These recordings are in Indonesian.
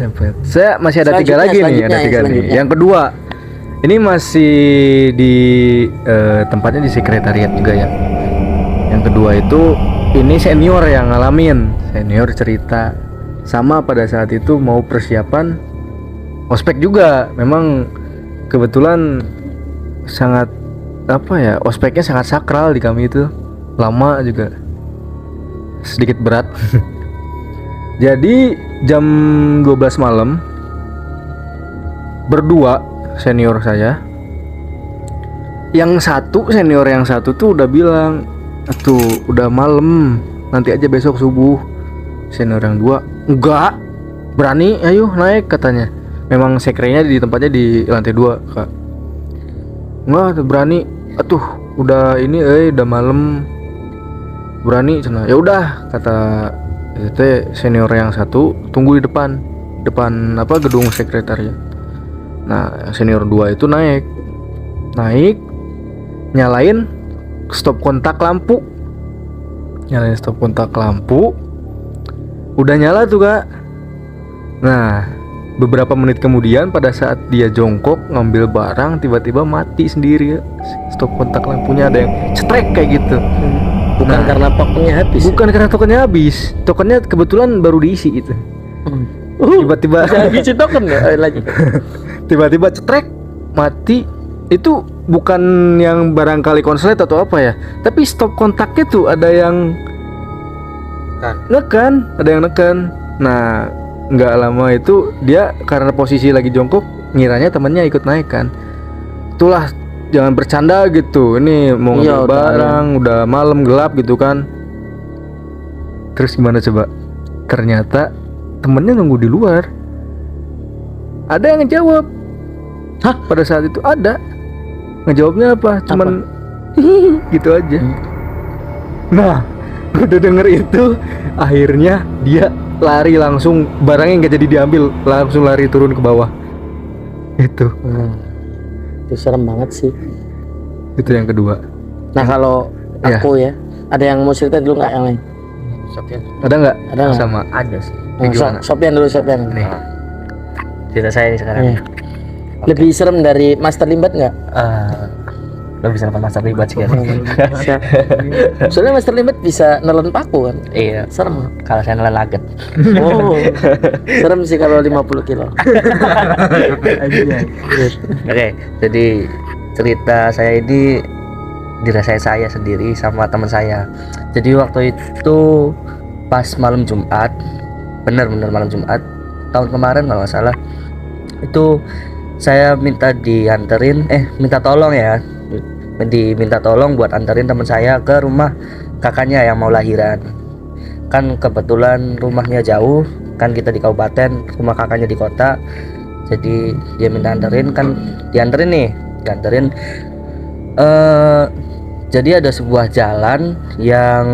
Dapat. Saya masih ada tiga lagi nih, ada tiga nih. Yang kedua, ini masih di tempatnya di sekretariat juga ya. Yang kedua itu ini senior yang ngalamin, senior cerita sama pada saat itu mau persiapan ospek juga. Memang kebetulan sangat apa ya, ospeknya sangat sakral di kami itu, lama juga, sedikit berat. Jadi jam 12 malam berdua senior saya, yang satu senior yang satu tuh udah bilang, tuh udah malam, nanti aja besok subuh. Senior yang dua, enggak berani, ayo naik katanya. Memang sekrenya di tempatnya di lantai 2 kak. Enggak berani, atuh udah ini udah malam, berani cina. Ya udah kata itu senior yang satu, tunggu di depan apa gedung sekretariat. Nah senior 2 itu naik nyalain stop kontak lampu, udah nyala tuh kak. Nah beberapa menit kemudian pada saat dia jongkok ngambil barang, tiba-tiba mati sendiri ya. Stop kontak lampunya ada yang cetrek kayak gitu. Bukan karena tokennya habis. Bukan karena tokennya habis. Tokennya kebetulan baru diisi gitu. Tiba-tiba habis token ya lagi. Tiba-tiba cetrek mati. Itu bukan yang barangkali konslet atau apa ya, tapi stop kontaknya tuh ada yang neken. Nah nggak lama itu dia karena posisi lagi jongkok, ngiranya temennya ikut naik kan. Itulah, jangan bercanda gitu, ini mau ngambil barang, udah malam gelap gitu kan. Terus gimana coba? Ternyata temennya nunggu di luar. Ada yang ngejawab. Hah? Pada saat itu ada. Ngejawabnya apa? Cuman gitu aja. Nah udah denger itu, akhirnya dia lari langsung, barangnya nggak jadi diambil, langsung lari turun ke bawah. Itu serem banget sih. Itu yang kedua. Nah kalau aku ya, ada yang mau cerita dulu nggak yang lain? Sopian. Ada nggak? Ada nggak? Sama. Ada sih. Sopian dulu. Nih. Cerita saya ini sekarang. Lebih serem dari Master Limbat nggak? Lebih serem Master Limbat sih kan. Soalnya Master Limbat bisa nelen paku kan. Iya. Serem. Kalau saya nelen nugget. Oh. Serem sih kalau 50 kilo. Oke, jadi cerita saya ini dirasain saya sendiri sama teman saya. Jadi waktu itu pas malam Jumat, bener malam Jumat tahun kemarin kalau nggak salah, itu saya minta tolong buat anterin teman saya ke rumah kakaknya yang mau lahiran. Kan kebetulan rumahnya jauh, kan kita di kabupaten, rumah kakaknya di kota. Jadi dia minta dianterin. Jadi ada sebuah jalan yang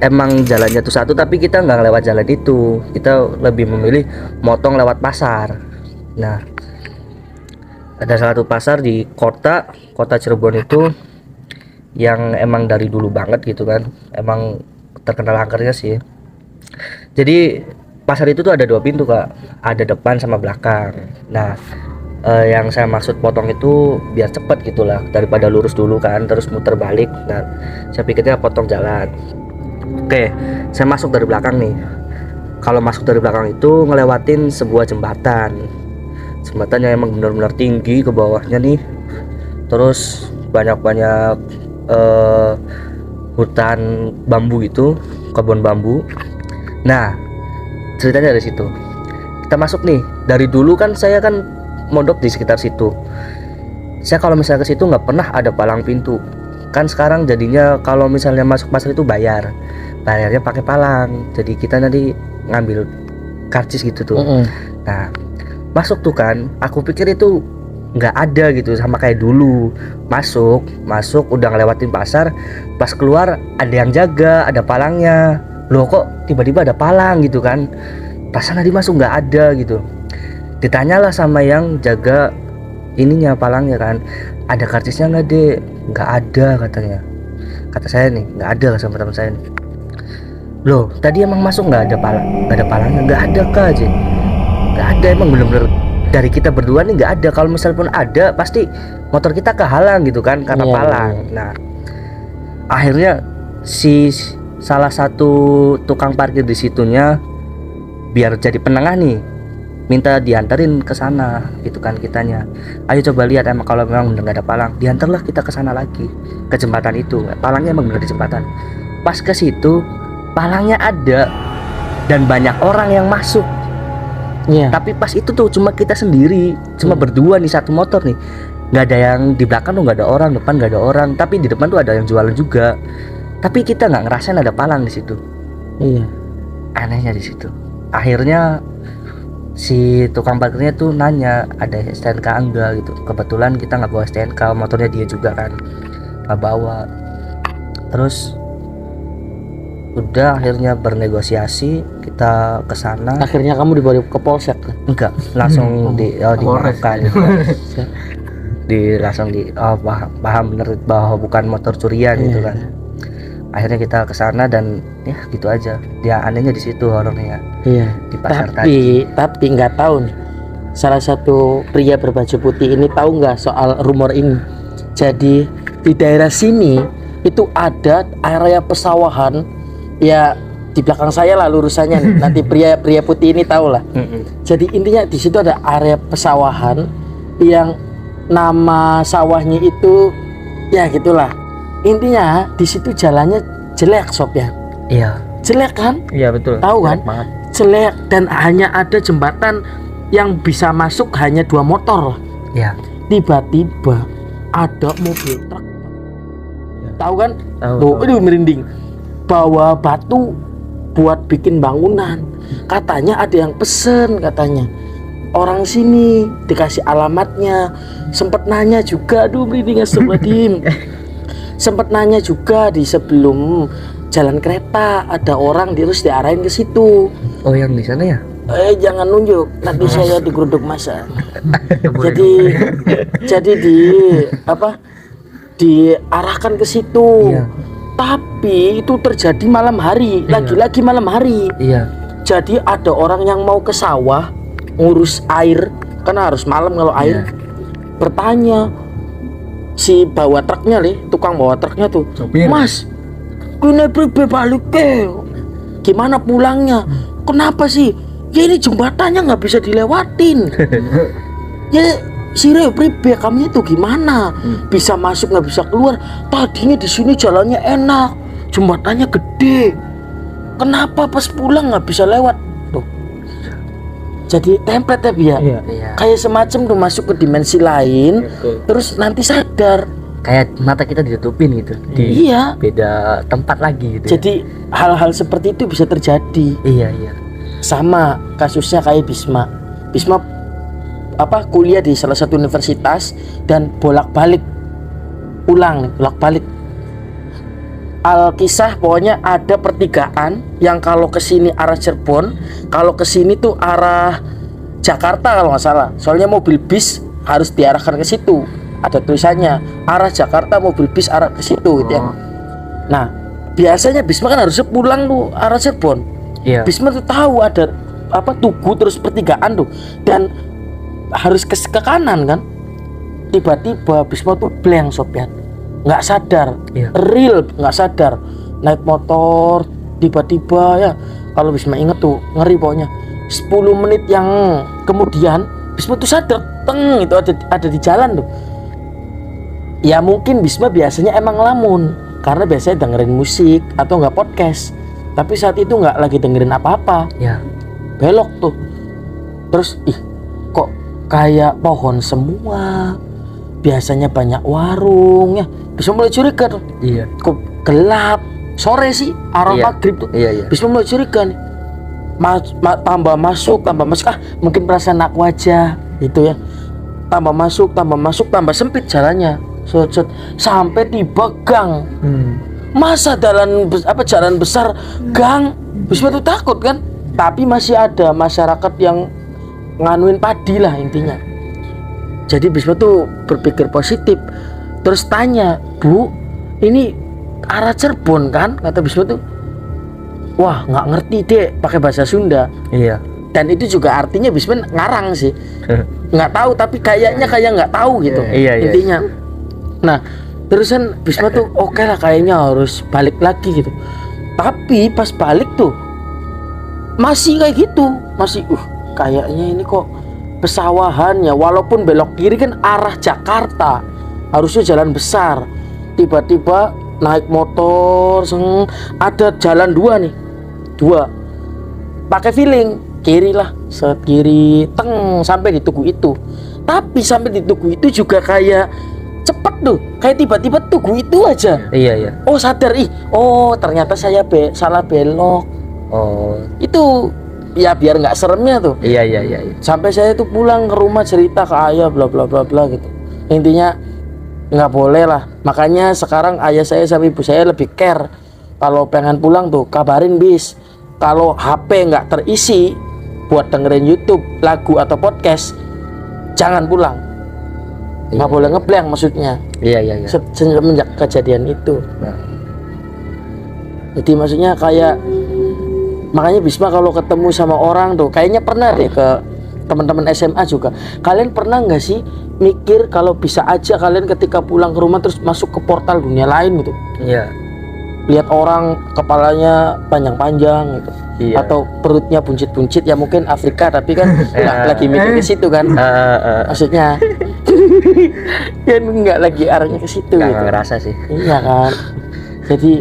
emang jalannya tuh satu, tapi kita nggak lewat jalan itu, kita lebih memilih motong lewat pasar. Nah ada salah satu pasar di kota Cirebon itu yang emang dari dulu banget gitu kan, emang terkenal angkernya sih. Jadi pasar itu tuh ada 2 pintu kak, ada depan sama belakang. Nah yang saya maksud potong itu biar cepet gitulah, daripada lurus dulu kan terus muter balik. Nah saya pikirnya potong jalan. Oke, saya masuk dari belakang nih. Kalau masuk dari belakang itu ngelewatin sebuah jembatan yang emang benar-benar tinggi ke bawahnya nih. Terus banyak hutan bambu gitu, kebun bambu. Nah ceritanya dari situ kita masuk nih. Dari dulu kan saya kan mondok di sekitar situ. Saya kalau misalnya ke situ nggak pernah ada palang pintu. Kan sekarang jadinya kalau misalnya masuk pasar itu bayarnya pakai palang. Jadi kita nanti ngambil karcis gitu tuh. Nah masuk tuh kan, aku pikir itu nggak ada gitu, sama kayak dulu. Masuk udah ngelewatin pasar, pas keluar ada yang jaga, ada palangnya. Loh kok tiba-tiba ada palang gitu kan, pas tadi masuk nggak ada gitu. Ditanyalah sama yang jaga ininya, palangnya kan, ada karcisnya nggak dek? Nggak ada katanya. Kata saya nih nggak ada sama teman saya nih. Loh tadi emang masuk nggak ada palangnya? Nggak ada kak aja. nggak ada, emang bener-bener dari kita berdua nih nggak ada. Kalau misal pun ada pasti motor kita kehalang gitu kan karena Iya, palang. Nah akhirnya si salah satu tukang parkir di situnya biar jadi penengah nih, minta diantarin ke sana gitu kan kitanya. Ayo coba lihat emang kalau memang bener nggak ada palang, diantarlah kita ke sana lagi ke jembatan itu. Palangnya emang bener di jembatan. Pas ke situ palangnya ada dan banyak orang yang masuk. Iya. Tapi pas itu tuh cuma kita sendiri, cuma berdua nih satu motor nih. Nggak ada yang di belakang tuh nggak ada orang, depan nggak ada orang. Tapi di depan tuh ada yang jualan juga. Tapi kita nggak ngerasain ada palang di situ. Iya. Anehnya di situ. Akhirnya si tukang parkirnya tuh nanya ada STNK enggak gitu. Kebetulan kita nggak bawa STNK, motornya dia juga kan nggak bawa. Terus udah akhirnya bernegosiasi kita ke sana. Akhirnya kamu dibawa ke polsek kan? Enggak, langsung dimaafkan. Langsung paham bener bahwa bukan motor curian gitu kan. Akhirnya kita ke sana dan ya gitu aja. Dia anehnya di situ horornya. Iya. Di pasar tadi. Tapi nggak tahu nih. Salah satu pria berbaju putih ini tahu nggak soal rumor ini? Jadi di daerah sini itu ada area pesawahan. Ya di belakang saya lah lurusannya nih. Nanti pria putih ini tahu lah. Jadi intinya di situ ada area pesawahan yang nama sawahnya itu ya gitulah. Intinya di situ jalannya jelek sob ya. Iya. Jelek kan? Iya betul. Tahu kan? Jelek banget. Jelek dan hanya ada jembatan yang bisa masuk hanya 2 motor lah. Iya. Tiba-tiba ada mobil truk. Tahu kan? Tahu, Tuh, tahu. aduh merinding. Bawa batu buat bikin bangunan. Katanya ada yang pesen katanya. Orang sini dikasih alamatnya. Sempet nanya juga, aduh merinding astagfirullahaladzim. Sempet nanya juga di sebelum jalan kereta ada orang terus diarahin ke situ. Oh yang di sana ya? Jangan nunjuk, nanti saya digeruduk masa. jadi diarahkan ke situ. Iya. Tapi itu terjadi malam hari, lagi-lagi malam hari. Iya. Jadi ada orang yang mau ke sawah ngurus air, karena harus malam kalau air. Bertanya si bawa truknya tukang bawa truknya tuh, Sopir. Mas, ini pribe balik ke, gimana pulangnya? Kenapa sih? Ya ini jembatannya nggak bisa dilewatin. Ya sire pribe kamu itu gimana? Bisa masuk nggak bisa keluar? Tadinya di sini jalannya enak, jembatannya gede. Kenapa pas pulang nggak bisa lewat? Tuh. Jadi template ya. Iya. Kayak semacam tuh masuk ke dimensi lain, terus nanti sadar. Kayak mata kita ditutupin gitu. Di Iya. beda tempat lagi gitu. Jadi hal-hal seperti itu bisa terjadi. Iya. Sama kasusnya kayak Bisma kuliah di salah satu universitas dan bolak-balik Alkisah pokoknya ada pertigaan yang kalau ke sini arah Cirebon, kalau ke sini tuh arah Jakarta kalau nggak salah. Soalnya mobil bis harus diarahkan ke situ. Ada tulisannya arah Jakarta, mobil bis arah ke situ gitu ya. Nah, biasanya Bisma kan harusnya pulang tuh arah Cirebon. Iya. Bisma tuh tahu ada tugu terus pertigaan tuh dan harus ke kanan kan. Tiba-tiba Bisma tuh blank Sopian, nggak sadar. Iya. Real nggak sadar, naik motor tiba-tiba ya, kalau Bisma inget tuh ngeri pokoknya. 10 menit yang kemudian Bisma tuh sadar, teng, itu ada di jalan tuh. Ya mungkin Bisma biasanya emang ngelamun karena biasanya dengerin musik atau nggak podcast, tapi saat itu nggak lagi dengerin apa-apa. Ya. Belok tuh, terus kok kayak pohon semua, biasanya banyak warung ya. Bisma mulai curiga tuh. Iya. Kok gelap, sore sih arah maghrib tuh. Iya. Bisma mulai curiga nih. Tambah masuk mungkin perasaan aku aja gitu ya. Tambah masuk tambah sempit jalannya. Sampai tiba gang. Masa jalan besar gang. Bisma tuh takut kan. Tapi masih ada masyarakat yang nganuin padi lah intinya. Jadi Bisma tuh berpikir positif. Terus tanya, Bu, ini arah Cirebon kan? Kata Bisma tuh, wah nggak ngerti dek, pakai bahasa Sunda. Iya. dan itu juga artinya Bisma ngarang sih. Nggak tahu tapi kayaknya kayak nggak tahu gitu. Iya, iya. Intinya. Nah, terusan Bisma tuh oke lah kayaknya harus balik lagi gitu. Tapi pas balik tuh masih kayak gitu, masih kayaknya ini kok pesawahan ya, walaupun belok kiri kan arah Jakarta, harusnya jalan besar. Tiba-tiba naik motor, ada jalan dua nih, pakai feeling kiri lah, set kiri, teng sampai di tugu itu. Tapi sampai di tugu itu juga kayak cepet tuh, kayak tiba-tiba tugu itu aja. Iya. Oh sadar, ternyata saya salah belok. Oh. Itu ya biar nggak seremnya tuh. Iya. Sampai saya tuh pulang ke rumah cerita ke ayah bla bla bla bla gitu. Intinya nggak boleh lah. Makanya sekarang ayah saya sama ibu saya lebih care. Kalau pengen pulang tuh kabarin bis. Kalau HP nggak terisi buat dengerin YouTube, lagu atau podcast, jangan pulang. Nggak boleh ngeblank maksudnya. Iya. Semenjak kejadian itu. Nah. Jadi maksudnya kayak, makanya Bisma kalau ketemu sama orang tuh kayaknya pernah deh ke teman-teman SMA juga. Kalian pernah nggak sih mikir kalau bisa aja kalian ketika pulang ke rumah terus masuk ke portal dunia lain gitu? Iya. Lihat orang kepalanya panjang-panjang gitu. Iya. Atau perutnya buncit-buncit ya, mungkin Afrika tapi kan nggak lagi mikir ke situ kan. Maksudnya kan nggak lagi arahnya ke situ Nggak gitu. ngerasa sih. Iya kan. Jadi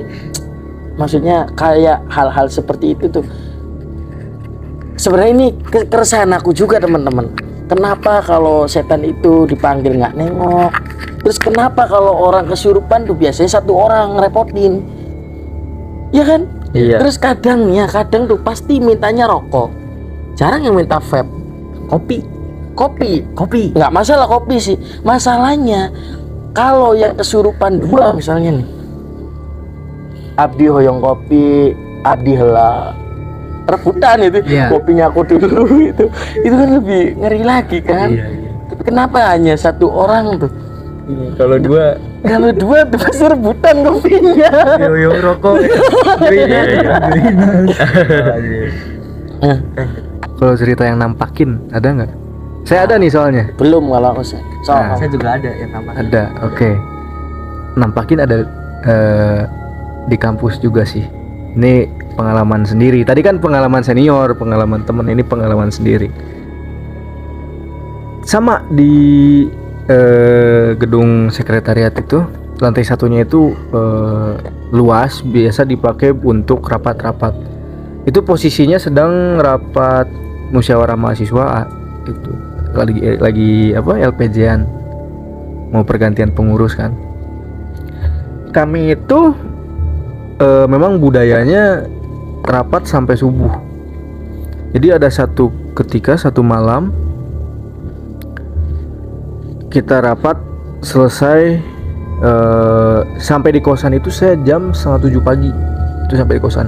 maksudnya kayak hal-hal seperti itu tuh. Sebenarnya ini keresahan aku juga teman-teman. Kenapa kalau setan itu dipanggil nggak nengok? Terus kenapa kalau orang kesurupan tuh biasanya satu orang ngerepotin? Ya kan? Iya. Terus kadang tuh pasti mintanya rokok. Jarang yang minta vape. Kopi. Nggak masalah kopi sih. Masalahnya kalau yang kesurupan dua misalnya nih. Abdi hoyong kopi, abdi hela. Rebutan itu, kopinya aku dulu itu kan lebih ngeri lagi kan. Iya. Tapi kenapa hanya satu orang tuh? Kalau dua tuh pasti rebutan kopinya. yo rokok. Iya. Kalau cerita yang nampakin ada nggak? Saya ada nih soalnya. Belum kalau aku sih. Nah. Saya juga ada yang nama. Ada, oke. Nampakin ada di kampus juga sih. Ini pengalaman sendiri. Tadi kan pengalaman senior, pengalaman temen. Ini pengalaman sendiri. Sama di gedung sekretariat itu, lantai satunya itu luas, biasa dipakai untuk rapat-rapat. Itu posisinya sedang rapat musyawarah mahasiswa itu. Lagi apa LPJ-an, mau pergantian pengurus kan. Kami itu memang budayanya rapat sampai subuh. Jadi ada satu malam kita rapat selesai sampai di kosan itu saya jam 6:30 pagi itu sampai di kosan.